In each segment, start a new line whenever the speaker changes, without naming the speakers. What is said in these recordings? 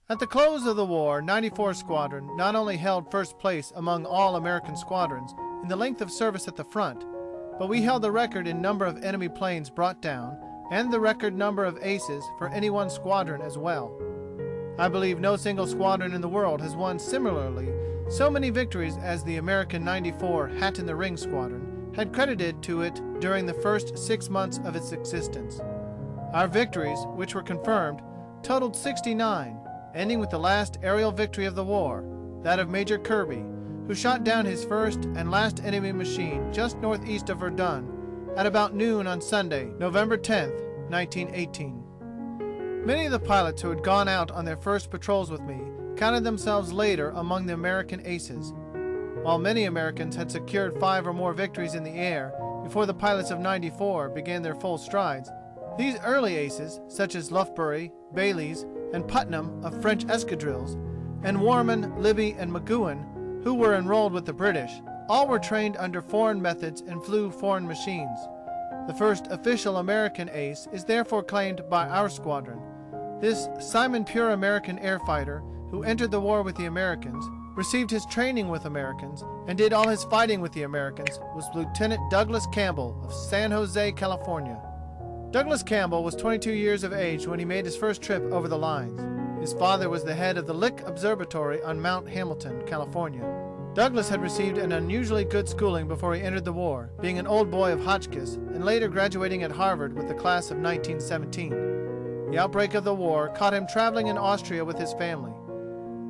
At the close of the war, 94 Squadron not only held first place among all American squadrons in the length of service at the front, but we held the record in number of enemy planes brought down and the record number of aces for any one squadron as well. I believe no single squadron in the world has won similarly so many victories as the American 94 Hat in the Ring Squadron had credited to it during the first 6 months of its existence. Our victories, which were confirmed, totaled 69, ending with the last aerial victory of the war, that of Major Kirby, who shot down his first and last enemy machine just northeast of Verdun at about noon on Sunday, November 10, 1918. Many of the pilots who had gone out on their first patrols with me counted themselves later among the American aces. While many Americans had secured 5 or more victories in the air before the pilots of 94 began their full strides, these early aces, such as Loughbury, Bayliss, and Putnam of French escadrilles, and Warman, Libby, and McGowan, who were enrolled with the British, all were trained under foreign methods and flew foreign machines. The first official American ace is therefore claimed by our squadron. This Simon Pure American air fighter, who entered the war with the Americans, received his training with Americans, and did all his fighting with the Americans, was Lieutenant Douglas Campbell of San Jose, California. Douglas Campbell was 22 years of age when he made his first trip over the lines. His father was the head of the Lick Observatory on Mount Hamilton, California. Douglas had received an unusually good schooling before he entered the war, being an old boy of Hotchkiss and later graduating at Harvard with the class of 1917. The outbreak of the war caught him traveling in Austria with his family.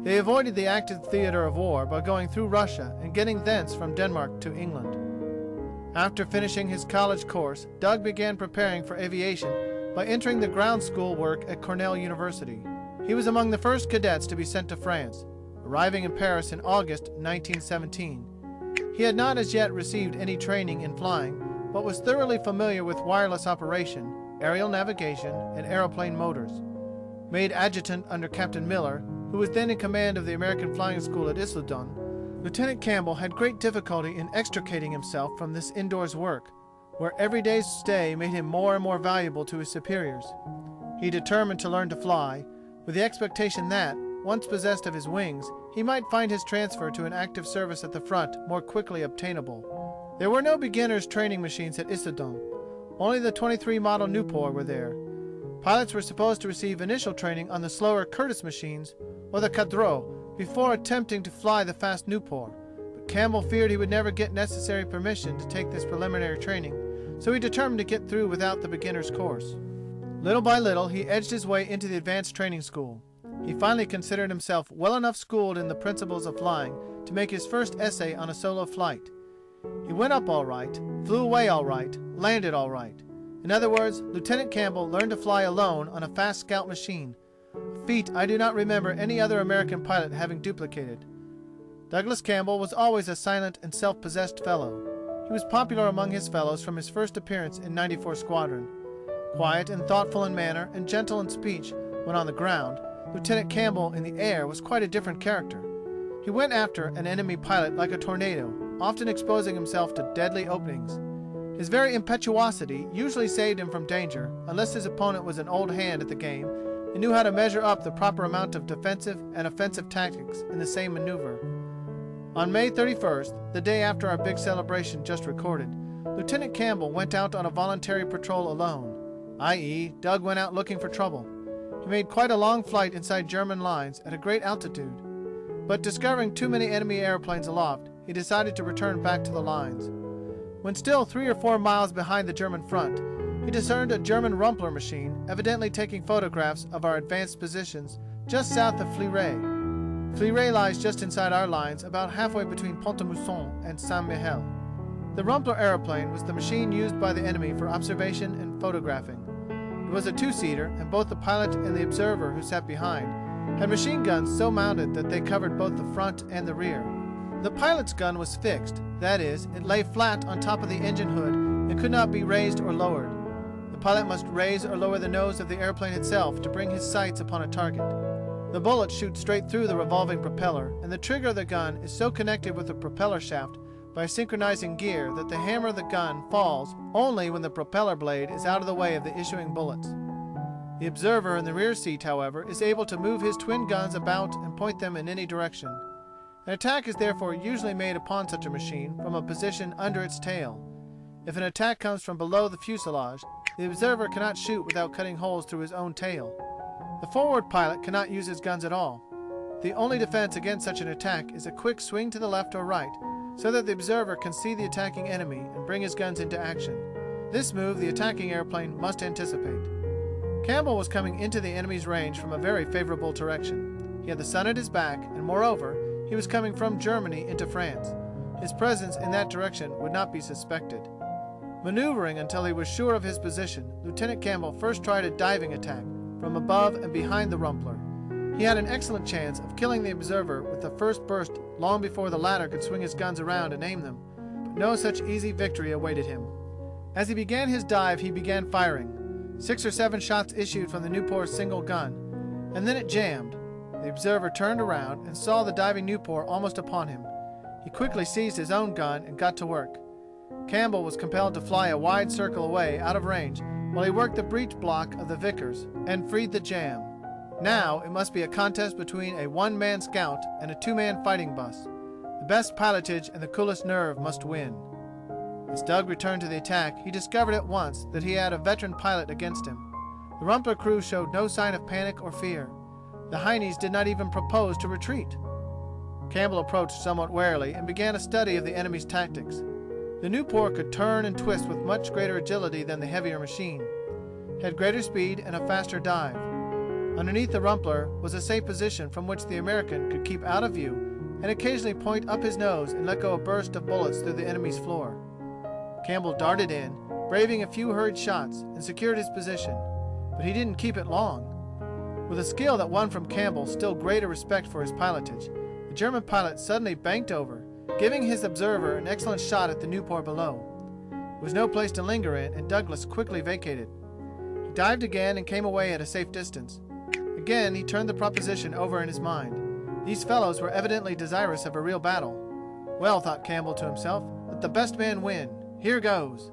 They avoided the active theater of war by going through Russia and getting thence from Denmark to England. After finishing his college course, Doug began preparing for aviation by entering the ground school work at Cornell University. He was among the first cadets to be sent to France, arriving in Paris in August 1917. He had not as yet received any training in flying, but was thoroughly familiar with wireless operation, aerial navigation, and aeroplane motors. Made adjutant under Captain Miller, who was then in command of the American Flying School at Issoudun, Lieutenant Campbell had great difficulty in extricating himself from this indoors work, where every day's stay made him more and more valuable to his superiors. He determined to learn to fly, with the expectation that, once possessed of his wings, he might find his transfer to an active service at the front more quickly obtainable. There were no beginners' training machines at Issoudun. Only the 23 model Newport were there. Pilots were supposed to receive initial training on the slower Curtiss machines or the Cadreau before attempting to fly the fast Newport, but Campbell feared he would never get necessary permission to take this preliminary training, so he determined to get through without the beginner's course. Little by little he edged his way into the advanced training school. He finally considered himself well enough schooled in the principles of flying to make his first essay on a solo flight. He went up all right, flew away all right, landed all right. In other words, Lieutenant Campbell learned to fly alone on a fast scout machine, a feat I do not remember any other American pilot having duplicated. Douglas Campbell was always a silent and self-possessed fellow. He was popular among his fellows from his first appearance in 94 Squadron. Quiet and thoughtful in manner and gentle in speech when on the ground, Lieutenant Campbell in the air was quite a different character. He went after an enemy pilot like a tornado, often exposing himself to deadly openings. His very impetuosity usually saved him from danger, unless his opponent was an old hand at the game and knew how to measure up the proper amount of defensive and offensive tactics in the same maneuver. On May 31st, the day after our big celebration just recorded, Lieutenant Campbell went out on a voluntary patrol alone, i.e., Doug went out looking for trouble. He made quite a long flight inside German lines at a great altitude, but discovering too many enemy airplanes aloft, he decided to return back to the lines. When still 3 or 4 miles behind the German front, he discerned a German Rumpler machine evidently taking photographs of our advanced positions just south of Fleury. Fleury lies just inside our lines about halfway between Pont-à-Mousson and Saint-Mihiel. The Rumpler aeroplane was the machine used by the enemy for observation and photographing. It was a 2-seater, and both the pilot and the observer who sat behind had machine guns so mounted that they covered both the front and the rear. The pilot's gun was fixed, that is, it lay flat on top of the engine hood and could not be raised or lowered. The pilot must raise or lower the nose of the airplane itself to bring his sights upon a target. The bullets shoot straight through the revolving propeller, and the trigger of the gun is so connected with the propeller shaft by a synchronizing gear that the hammer of the gun falls only when the propeller blade is out of the way of the issuing bullets. The observer in the rear seat, however, is able to move his twin guns about and point them in any direction. An attack is therefore usually made upon such a machine from a position under its tail. If an attack comes from below the fuselage, the observer cannot shoot without cutting holes through his own tail. The forward pilot cannot use his guns at all. The only defense against such an attack is a quick swing to the left or right, so that the observer can see the attacking enemy and bring his guns into action. This move the attacking airplane must anticipate. Campbell was coming into the enemy's range from a very favorable direction. He had the sun at his back, and moreover, he was coming from Germany into France. His presence in that direction would not be suspected. Maneuvering until he was sure of his position, Lieutenant Campbell first tried a diving attack from above and behind the Rumpler. He had an excellent chance of killing the observer with the first burst long before the latter could swing his guns around and aim them, but no such easy victory awaited him. As he began his dive, he began firing. 6 or 7 shots issued from the Newport's single gun, and then it jammed. The observer turned around and saw the diving Newport almost upon him. He quickly seized his own gun and got to work. Campbell was compelled to fly a wide circle away out of range while he worked the breech block of the Vickers and freed the jam. Now it must be a contest between a one-man scout and a two-man fighting bus. The best pilotage and the coolest nerve must win. As Doug returned to the attack, he discovered at once that he had a veteran pilot against him. The Rumpler crew showed no sign of panic or fear. The Heinies did not even propose to retreat. Campbell approached somewhat warily and began a study of the enemy's tactics. The Newport could turn and twist with much greater agility than the heavier machine, had greater speed and a faster dive. Underneath the Rumpler was a safe position from which the American could keep out of view and occasionally point up his nose and let go a burst of bullets through the enemy's floor. Campbell darted in, braving a few hurried shots, and secured his position, but he didn't keep it long. With a skill that won from Campbell still greater respect for his pilotage, the German pilot suddenly banked over, giving his observer an excellent shot at the Newport below. There was no place to linger in, and Douglas quickly vacated. He dived again and came away at a safe distance. Again he turned the proposition over in his mind. These fellows were evidently desirous of a real battle. Well, thought Campbell to himself, let the best man win. Here goes.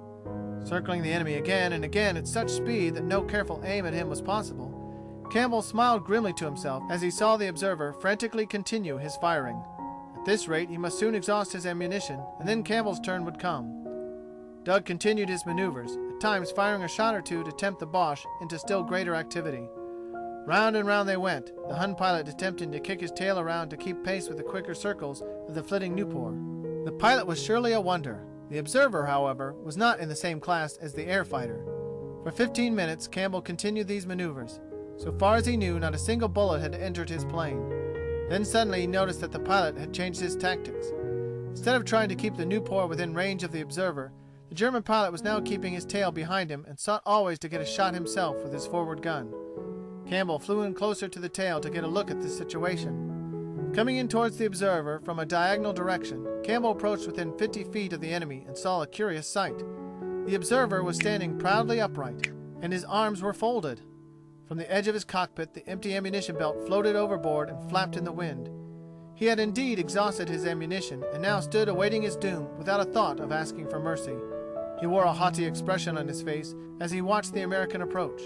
Circling the enemy again and again at such speed that no careful aim at him was possible, Campbell smiled grimly to himself as he saw the observer frantically continue his firing. At this rate he must soon exhaust his ammunition, and then Campbell's turn would come. Doug continued his maneuvers, at times firing a shot or two to tempt the Boche into still greater activity. Round and round they went, the Hun pilot attempting to kick his tail around to keep pace with the quicker circles of the flitting Newport. The pilot was surely a wonder. The observer, however, was not in the same class as the air fighter. For 15 minutes Campbell continued these maneuvers. So far as he knew, not a single bullet had entered his plane. Then suddenly he noticed that the pilot had changed his tactics. Instead of trying to keep the Newport within range of the observer, the German pilot was now keeping his tail behind him and sought always to get a shot himself with his forward gun. Campbell flew in closer to the tail to get a look at the situation. Coming in towards the observer from a diagonal direction, Campbell approached within 50 feet of the enemy and saw a curious sight. The observer was standing proudly upright, and his arms were folded. From the edge of his cockpit the empty ammunition belt floated overboard and flapped in the wind. He had indeed exhausted his ammunition and now stood awaiting his doom without a thought of asking for mercy. He wore a haughty expression on his face as he watched the American approach.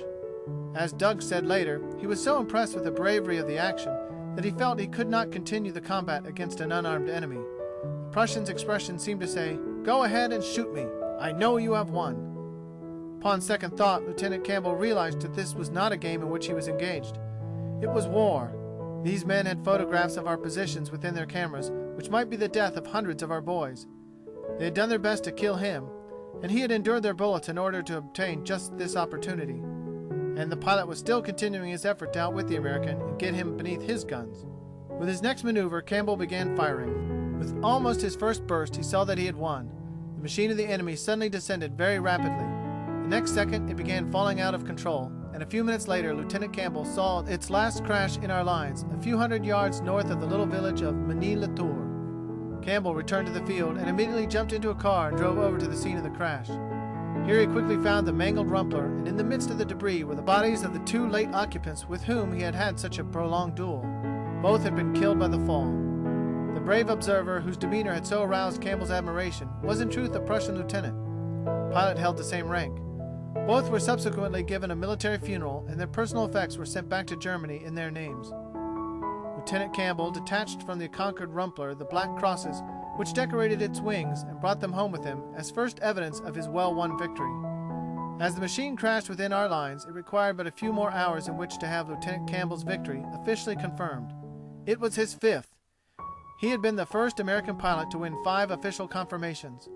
As Doug said later, he was so impressed with the bravery of the action that he felt he could not continue the combat against an unarmed enemy. The Prussian's expression seemed to say, "Go ahead and shoot me. I know you have won." Upon second thought, Lieutenant Campbell realized that this was not a game in which he was engaged. It was war. These men had photographs of our positions within their cameras, which might be the death of hundreds of our boys. They had done their best to kill him, and he had endured their bullets in order to obtain just this opportunity. And the pilot was still continuing his effort to outwit the American and get him beneath his guns. With his next maneuver, Campbell began firing. With almost his first burst, he saw that he had won. The machine of the enemy suddenly descended very rapidly. The next second, it began falling out of control, and a few minutes later, Lieutenant Campbell saw its last crash in our lines, a few hundred yards north of the little village of Ménil-le-Tour. Campbell returned to the field and immediately jumped into a car and drove over to the scene of the crash. Here he quickly found the mangled Rumpler, and in the midst of the debris were the bodies of the two late occupants with whom he had had such a prolonged duel. Both had been killed by the fall. The brave observer, whose demeanor had so aroused Campbell's admiration, was in truth a Prussian lieutenant. The pilot held the same rank. Both were subsequently given a military funeral, and their personal effects were sent back to Germany in their names. Lieutenant Campbell detached from the conquered Rumpler the black crosses which decorated its wings and brought them home with him as first evidence of his well-won victory. As the machine crashed within our lines, it required but a few more hours in which to have Lieutenant Campbell's victory officially confirmed. It was his 5th. He had been the first American pilot to win 5 official confirmations.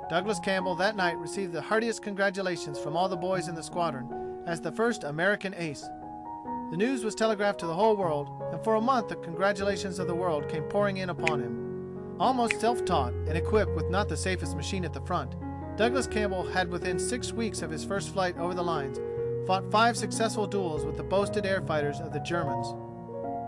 Douglas Campbell that night received the heartiest congratulations from all the boys in the squadron as the first American ace. The news was telegraphed to the whole world, and for a month the congratulations of the world came pouring in upon him. Almost self-taught and equipped with not the safest machine at the front, Douglas Campbell had within 6 weeks of his first flight over the lines fought 5 successful duels with the boasted air fighters of the Germans.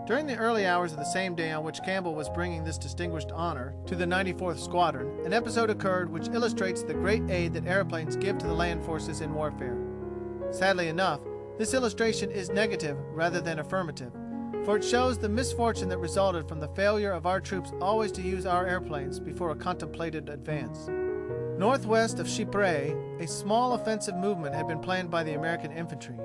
During the early hours of the same day on which Campbell was bringing this distinguished honor to the 94th Squadron, an episode occurred which illustrates the great aid that airplanes give to the land forces in warfare. Sadly enough, this illustration is negative rather than affirmative, for it shows the misfortune that resulted from the failure of our troops always to use our airplanes before a contemplated advance. Northwest of Chypre, a small offensive movement had been planned by the American infantry.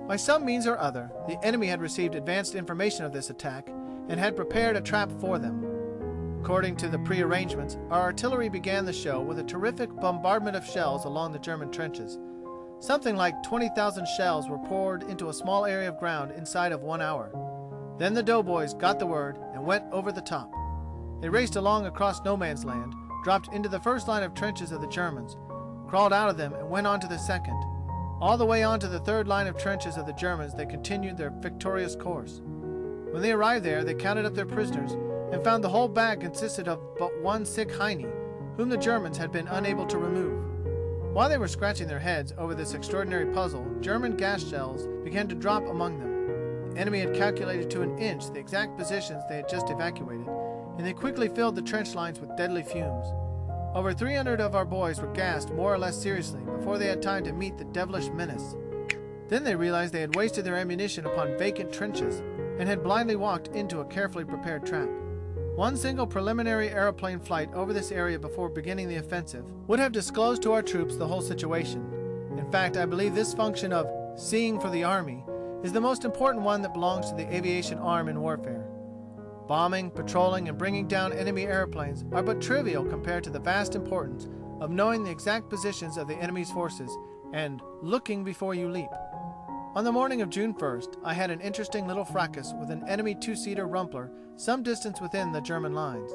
By some means or other, the enemy had received advanced information of this attack and had prepared a trap for them. According to the prearrangements, our artillery began the show with a terrific bombardment of shells along the German trenches. Something like 20,000 shells were poured into a small area of ground inside of 1 hour. Then the doughboys got the word and went over the top. They raced along across no man's land, dropped into the first line of trenches of the Germans, crawled out of them and went on to the second. All the way on to the third line of trenches of the Germans they continued their victorious course. When they arrived there, they counted up their prisoners and found the whole bag consisted of but one sick Heine, whom the Germans had been unable to remove. While they were scratching their heads over this extraordinary puzzle, German gas shells began to drop among them. The enemy had calculated to an inch the exact positions they had just evacuated, and they quickly filled the trench lines with deadly fumes. Over 300 of our boys were gassed more or less seriously before they had time to meet the devilish menace. Then they realized they had wasted their ammunition upon vacant trenches and had blindly walked into a carefully prepared trap. One single preliminary aeroplane flight over this area before beginning the offensive would have disclosed to our troops the whole situation. In fact, I believe this function of seeing for the Army is the most important one that belongs to the aviation arm in warfare. Bombing, patrolling, and bringing down enemy airplanes are but trivial compared to the vast importance of knowing the exact positions of the enemy's forces and looking before you leap. On the morning of June 1st, I had an interesting little fracas with an enemy 2-seater Rumpler some distance within the German lines.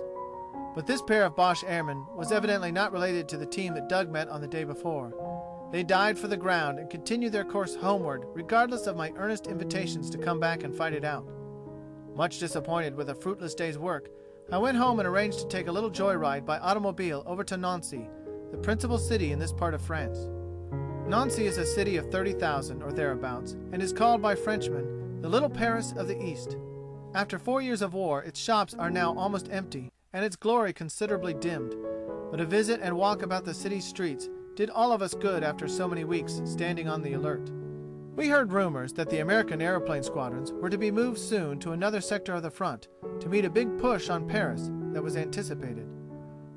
But this pair of Boche airmen was evidently not related to the team that Doug met on the day before. They dived for the ground and continued their course homeward regardless of my earnest invitations to come back and fight it out. Much disappointed with a fruitless day's work, I went home and arranged to take a little joyride by automobile over to Nancy, the principal city in this part of France. Nancy is a city of 30,000 or thereabouts, and is called by Frenchmen the Little Paris of the East. After 4 years of war, its shops are now almost empty, and its glory considerably dimmed. But a visit and walk about the city's streets did all of us good after so many weeks standing on the alert. We heard rumors that the American airplane squadrons were to be moved soon to another sector of the front to meet a big push on Paris that was anticipated.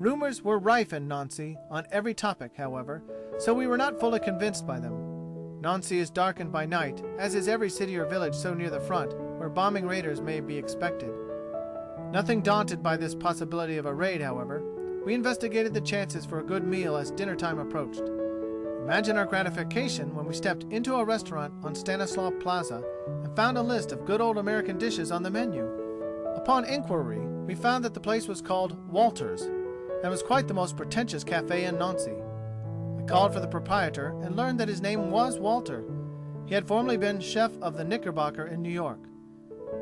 Rumors were rife in Nancy on every topic, however, so we were not fully convinced by them. Nancy is darkened by night, as is every city or village so near the front where bombing raiders may be expected. Nothing daunted by this possibility of a raid, however, we investigated the chances for a good meal as dinner time approached. Imagine our gratification when we stepped into a restaurant on Stanislaw Plaza and found a list of good old American dishes on the menu. Upon inquiry, we found that the place was called Walter's, and was quite the most pretentious cafe in Nancy. I called for the proprietor and learned that his name was Walter. He had formerly been chef of the Knickerbocker in New York.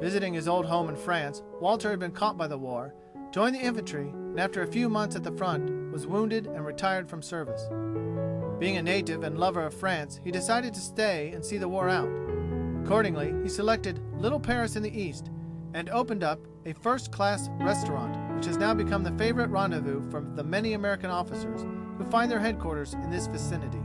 Visiting his old home in France, Walter had been caught by the war, joined the infantry, and after a few months at the front, was wounded and retired from service. Being a native and lover of France, he decided to stay and see the war out. Accordingly, he selected Little Paris in the East and opened up a first-class restaurant, which has now become the favorite rendezvous for the many American officers who find their headquarters in this vicinity.